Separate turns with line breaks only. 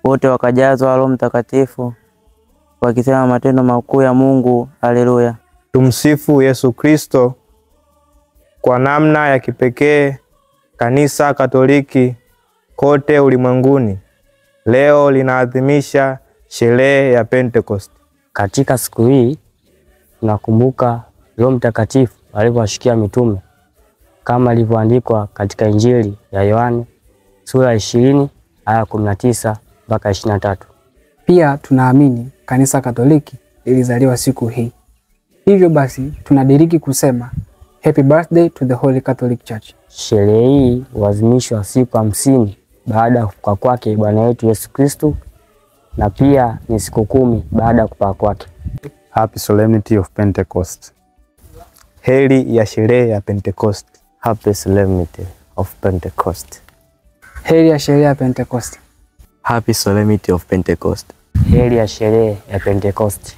wote wakajazwa Roho Mtakatifu wakisema matendo makuu ya Mungu. Haleluya.
Tumsifu Yesu Kristo. Kwa namna ya kipekee Kanisa Katoliki kote ulimwenguni leo linaadhimisha sherehe ya Pentecost.
Katika siku hii tunakumbuka Roho Mtakatifu alipowashukia mitume kama ilivyoandikwa katika Injili ya Yohane sura 20 aya 19 mpaka 23.
Pia tunaamini Kanisa Katoliki ilizaliwa siku hii. Hivyo basi tunadiriki kusema Happy birthday to the Holy Catholic Church.
Sherehe hii huadhimishwa siku 50 baada ya kufufuka kwake Bwana wetu Yesu Kristo, na pia ni siku 10 baada ya kupaa kwake.
Happy Solemnity of Pentecost.
Heri ya sherehe ya Pentecost.
Happy Solemnity of Pentecost.
Heri ya sherehe ya Pentecost.
Happy Solemnity of Pentecost.
Heri ya sherehe ya Pentecost.